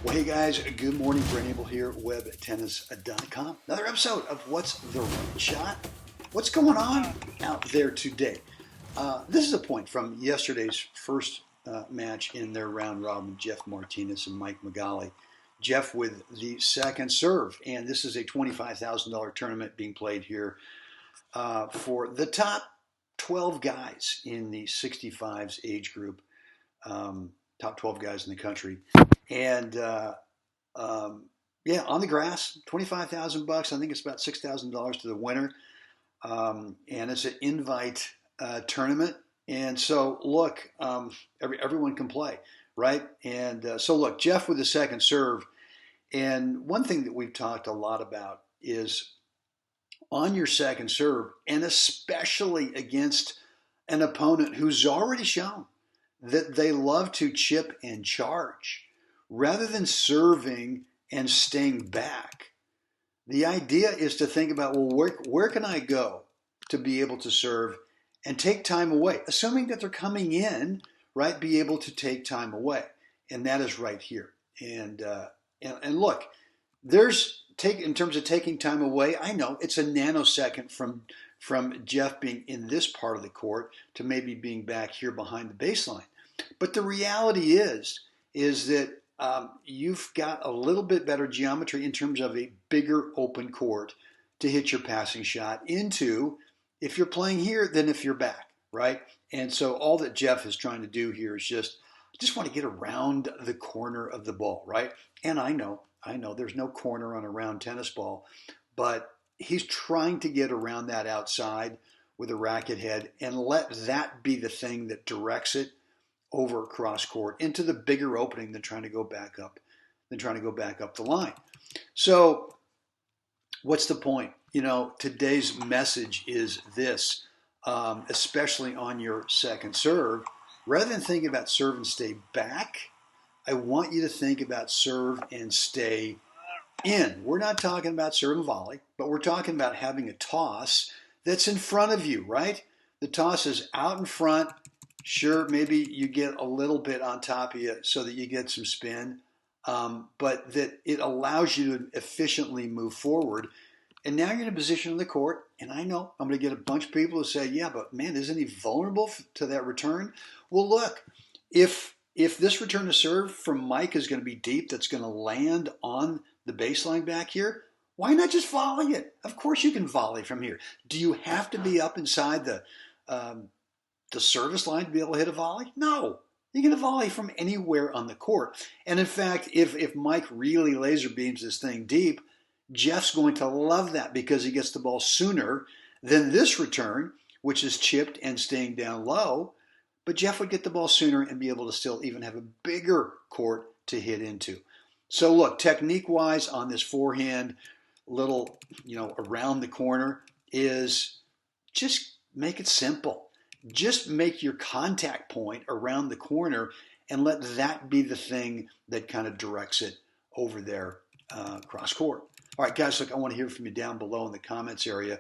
Well, hey guys, good morning. Brent Abel here, webtennis.com. Another episode of What's the Right Shot? What's going on out there today? This is a point from yesterday's first match in their round robin, Jeff Martinez and Mike Magali. Jeff with the second serve, and this is a $25,000 tournament being played here for the top 12 guys in the 65s age group, top 12 guys in the country. And yeah, on the grass, $25,000. I think it's about $6,000 to the winner, and it's an invite tournament. And so, look, everyone can play, right? And so, look, Jeff with the second serve. And one thing that we've talked a lot about is on your second serve, and especially against an opponent who's already shown that they love to chip and charge rather than serving and staying back. The idea is to think about, well, where can I go to be able to serve and take time away, assuming that they're coming in, right? Be able to take time away, and that is right here. And look, in terms of taking time away, I know it's a nanosecond from Jeff being in this part of the court to maybe being back here behind the baseline. But the reality is that you've got a little bit better geometry in terms of a bigger open court to hit your passing shot into if you're playing here than if you're back, right? And so all that Jeff is trying to do here is just want to get around the corner of the ball, right? And I know there's no corner on a round tennis ball, but he's trying to get around that outside with a racket head and let that be the thing that directs it over cross court into the bigger opening than trying to go back up the line. So what's the point? Today's message is this, especially on your second serve, rather than thinking about serve and stay back, I want you to think about serve and stay in. We're not talking about serve and volley, but we're talking about having a toss that's in front of you, right? The toss is out in front. Sure, maybe you get a little bit on top of you so that you get some spin, but that it allows you to efficiently move forward. And now you're in a position on the court, and I know I'm going to get a bunch of people who say, yeah, but man, isn't he vulnerable to that return? Well, look, if this return to serve from Mike is going to be deep, that's going to land on the baseline back here, why not just volley it? Of course you can volley from here. Do you have to be up inside the service line to be able to hit a volley? No. You can volley from anywhere on the court. And in fact, if Mike really laser beams this thing deep, Jeff's going to love that because he gets the ball sooner than this return, which is chipped and staying down low. But Jeff would get the ball sooner and be able to still even have a bigger court to hit into. So look, technique-wise on this forehand, little, around the corner is just make it simple. Just make your contact point around the corner and let that be the thing that kind of directs it over there cross court. All right, guys, look, I want to hear from you down below in the comments area.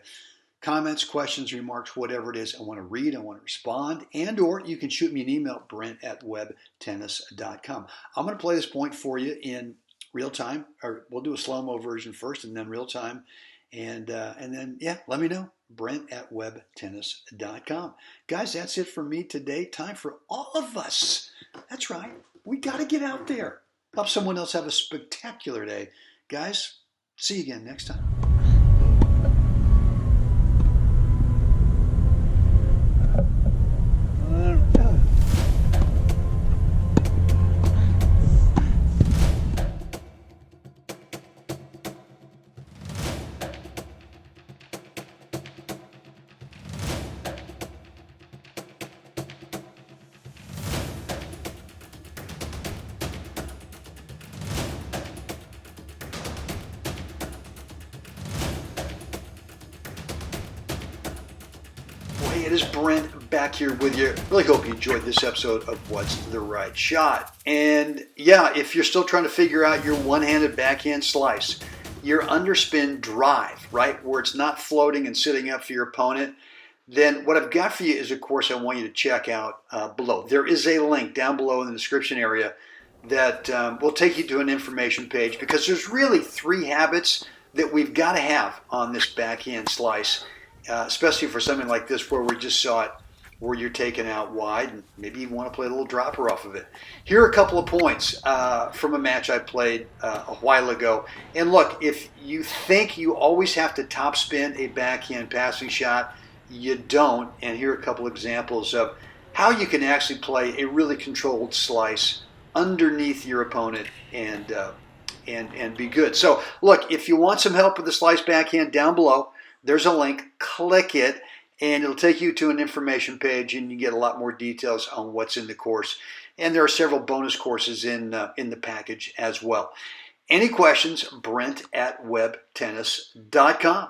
Comments, questions, remarks, whatever it is, I want to read, I want to respond, and or you can shoot me an email, brent@webtennis.com. I'm going to play this point for you in real time, or we'll do a slow-mo version first and then real time, and then, yeah, let me know. Brent@webtennis.com. Guys, that's it for me today. Time for all of us. That's right. We got to get out there. Help someone else have a spectacular day. Guys, see you again next time. Hey, it is Brent back here with you. Really hope you enjoyed this episode of What's the Right Shot. And yeah, if you're still trying to figure out your one-handed backhand slice, your underspin drive, right, where it's not floating and sitting up for your opponent, then what I've got for you is a course I want you to check out below. There is a link down below in the description area that will take you to an information page, because there's really 3 habits that we've got to have on this backhand slice, especially for something like this where we just saw it, where you're taken out wide and maybe you want to play a little dropper off of it. Here are a couple of points from a match I played a while ago. And look, if you think you always have to topspin a backhand passing shot, you don't. And here are a couple examples of how you can actually play a really controlled slice underneath your opponent and be good. So look, if you want some help with the slice backhand, down below there's a link. Click it and it'll take you to an information page, and you get a lot more details on what's in the course. And there are several bonus courses in the package as well. Any questions? Brent at webtennis.com.